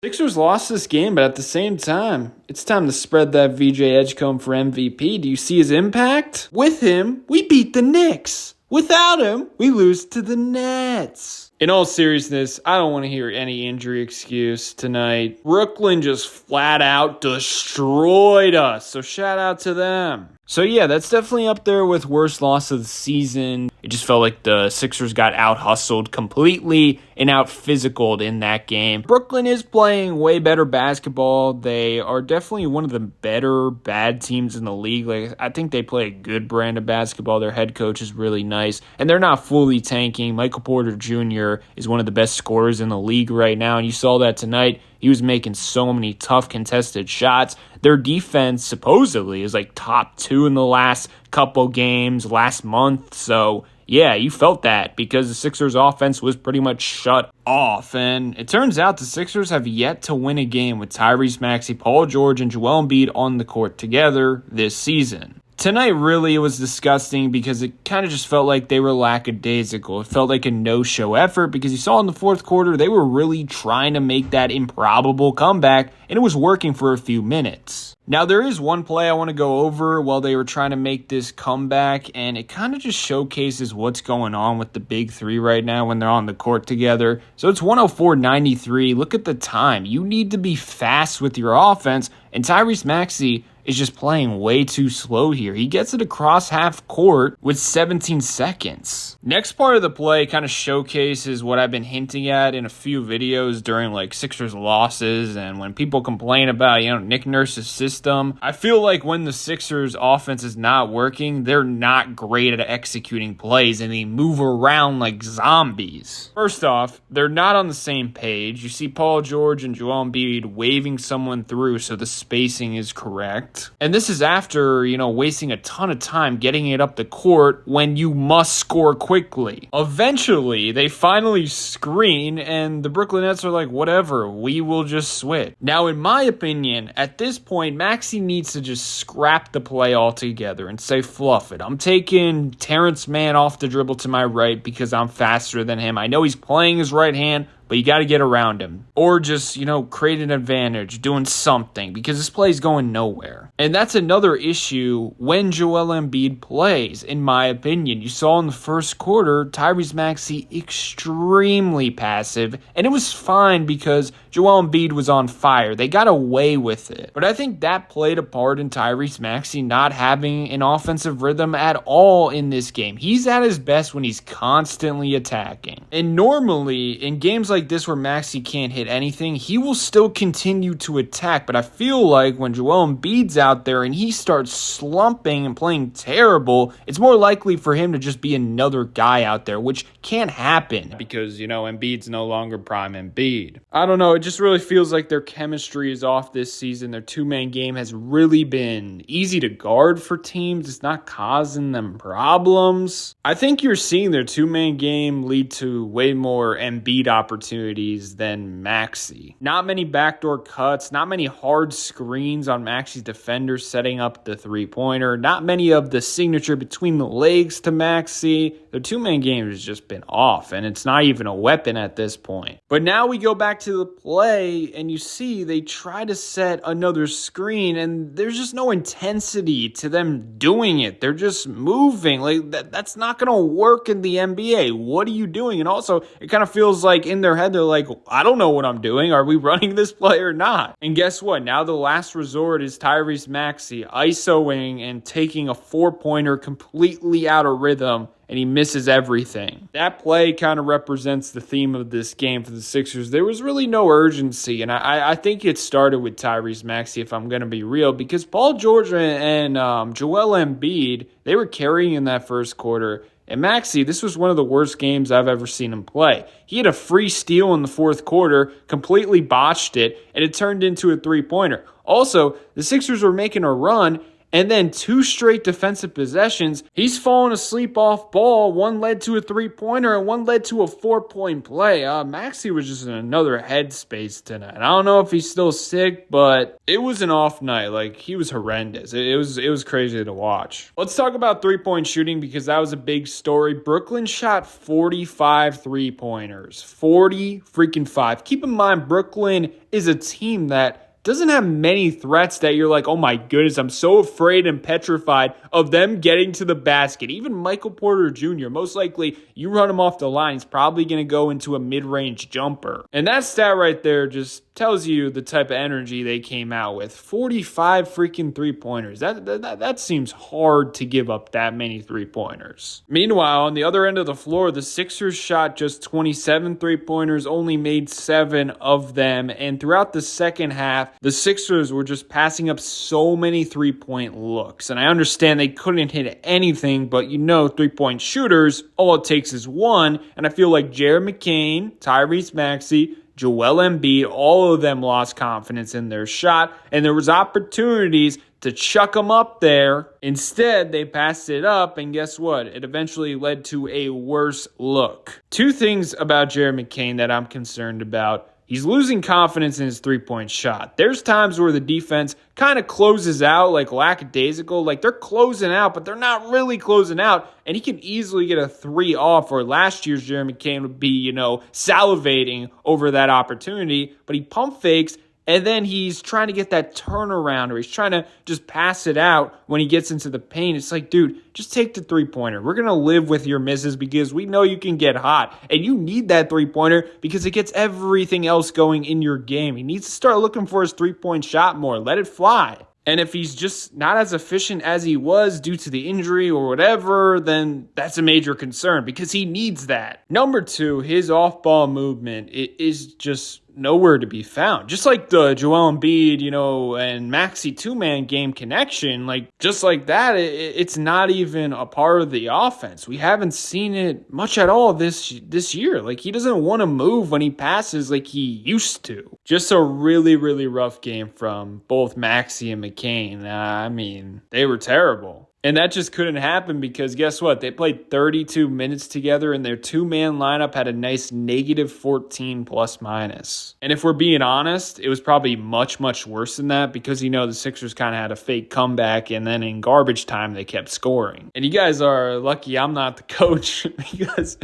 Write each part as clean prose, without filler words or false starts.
Sixers lost this game, but at the same time, it's time to spread that VJ Edgecombe for MVP. Do you see his impact? With him, we beat the Knicks. Without him, we lose to the Nets. In all seriousness, I don't want to hear any injury excuse tonight. Brooklyn just flat out destroyed us, so shout out to them. So yeah, that's definitely up there with worst loss of the season. It just felt like the Sixers got out-hustled completely and out-physicaled in that game. Brooklyn is playing way better basketball. They are definitely one of the better bad teams in the league. Like, I think they play a good brand of basketball. Their head coach is really nice, and they're not fully tanking. Michael Porter Jr. is one of the best scorers in the league right now, and you saw that tonight. He was making so many tough contested shots. Their defense supposedly is like top 2 in the last couple games, last month. So yeah, you felt that because the Sixers offense was pretty much shut off. And it turns out the Sixers have yet to win a game with Tyrese Maxey, Paul George, and Joel Embiid on the court together this season. Tonight, really, it was disgusting because it kind of just felt like they were lackadaisical. It felt like a no-show effort because you saw in the fourth quarter, they were really trying to make that improbable comeback, and it was working for a few minutes. Now, there is one play I want to go over while they were trying to make this comeback, and it kind of just showcases what's going on with the big three right now when they're on the court together. So it's 104-93. Look at the time. You need to be fast with your offense, and Tyrese Maxey is just playing way too slow here. He gets it across half court with 17 seconds. Next part of the play kind of showcases what I've been hinting at in a few videos during like Sixers losses and when people complain about, Nick Nurse's system. I feel like when the Sixers offense is not working, they're not great at executing plays and they move around like zombies. First off, they're not on the same page. You see Paul George and Joel Embiid waving someone through so the spacing is correct. And this is after, wasting a ton of time getting it up the court when you must score quickly. Eventually, they finally screen, and the Brooklyn Nets are like, whatever, we will just switch. Now, in my opinion, at this point, Maxey needs to just scrap the play altogether and say, fluff it. I'm taking Terrence Mann off the dribble to my right because I'm faster than him. I know he's playing his right hand, but you got to get around him. Or just, create an advantage, doing something, because this play's going nowhere. And that's another issue when Joel Embiid plays, in my opinion. You saw in the first quarter, Tyrese Maxey extremely passive, and it was fine because Joel Embiid was on fire. They got away with it. But I think that played a part in Tyrese Maxey not having an offensive rhythm at all in this game. He's at his best when he's constantly attacking. And normally, in games like this where Maxey can't hit anything, he will still continue to attack. But I feel like when Joel Embiid's out there and he starts slumping and playing terrible, it's more likely for him to just be another guy out there, which can't happen because, Embiid's no longer prime Embiid. I don't know. It just really feels like their chemistry is off this season. Their two-man game has really been easy to guard for teams. It's not causing them problems. I think you're seeing their two-man game lead to way more Embiid opportunities than Maxey. Not many backdoor cuts, not many hard screens on Maxey's defenders setting up the three-pointer, not many of the signature between the legs to Maxey. Their two-man game has just been off, and it's not even a weapon at this point. But now we go back to the play, and you see they try to set another screen, and there's just no intensity to them doing it. They're just moving. That's not going to work in the NBA. What are you doing? And also, it kind of feels like in their head, they're like, I don't know what I'm doing. Are we running this play or not? And guess what? Now the last resort is Tyrese Maxey ISOing and taking a four-pointer completely out of rhythm, and he misses everything. That play kind of represents the theme of this game for the Sixers. There was really no urgency, and I think it started with Tyrese Maxey, if I'm going to be real, because Paul George and Joel Embiid, they were carrying in that first quarter. And Maxey, this was one of the worst games I've ever seen him play. He had a free steal in the fourth quarter, completely botched it, and it turned into a three-pointer. Also, the Sixers were making a run, And then 2 straight defensive possessions, he's fallen asleep off ball. One led to a 3-pointer and one led to a 4-point play. Maxi was just in another headspace tonight. I don't know if he's still sick, but it was an off night. Like, he was horrendous. It was crazy to watch. Let's talk about 3-point shooting because that was a big story. Brooklyn shot 45 3-pointers. 40 freaking 5. Keep in mind, Brooklyn is a team that doesn't have many threats that you're like, oh my goodness, I'm so afraid and petrified of them getting to the basket. Even Michael Porter Jr., most likely you run him off the line, he's probably going to go into a mid-range jumper. And that stat right there just tells you the type of energy they came out with. 45 freaking 3-pointers. That seems hard to give up that many 3-pointers. Meanwhile, on the other end of the floor, the Sixers shot just 27 3-pointers, only made 7 of them. And throughout the second half, the Sixers were just passing up so many 3-point looks. And I understand they couldn't hit anything, but 3-point shooters, all it takes is one. And I feel like Jared McCain, Tyrese Maxey, Joel Embiid, all of them lost confidence in their shot, and there was opportunities to chuck them up there. Instead, they passed it up, and guess what? It eventually led to a worse look. 2 things about Jared McCain that I'm concerned about. He's losing confidence in his 3-point shot. There's times where the defense kind of closes out like lackadaisical. Like they're closing out, but they're not really closing out. And he can easily get a 3 off, or last year's Jeremy McCain would be, salivating over that opportunity. But he pump fakes, and then he's trying to get that turnaround, or he's trying to just pass it out when he gets into the paint. It's like, dude, just take the 3-pointer. We're going to live with your misses because we know you can get hot. And you need that 3-pointer because it gets everything else going in your game. He needs to start looking for his 3-point shot more. Let it fly. And if he's just not as efficient as he was due to the injury or whatever, then that's a major concern because he needs that. Number 2, his off-ball movement is just nowhere to be found. Just like the Joel Embiid, and Maxi 2-man game connection, like just like that, it's not even a part of the offense. We haven't seen it much at all this year. Like he doesn't want to move when he passes like he used to. Just a really, really rough game from both Maxi and McCain. They were terrible. And that just couldn't happen because guess what? They played 32 minutes together and their 2-man lineup had a nice negative 14 plus minus. And if we're being honest, it was probably much, much worse than that because, the Sixers kind of had a fake comeback and then in garbage time they kept scoring. And you guys are lucky I'm not the coach because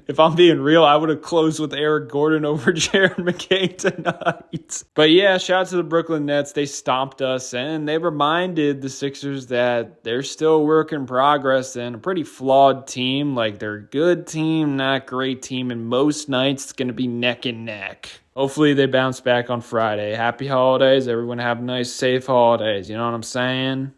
if I'm being real, I would have closed with Eric Gordon over Jared McCain tonight. But yeah, shout out to the Brooklyn Nets. They stomped us and they reminded the Sixers that they're still a work in progress and a pretty flawed team. Like they're a good team, not great team, and most nights it's going to be neck and neck. Hopefully they bounce back on Friday. Happy holidays. Everyone have nice, safe holidays. You know what I'm saying?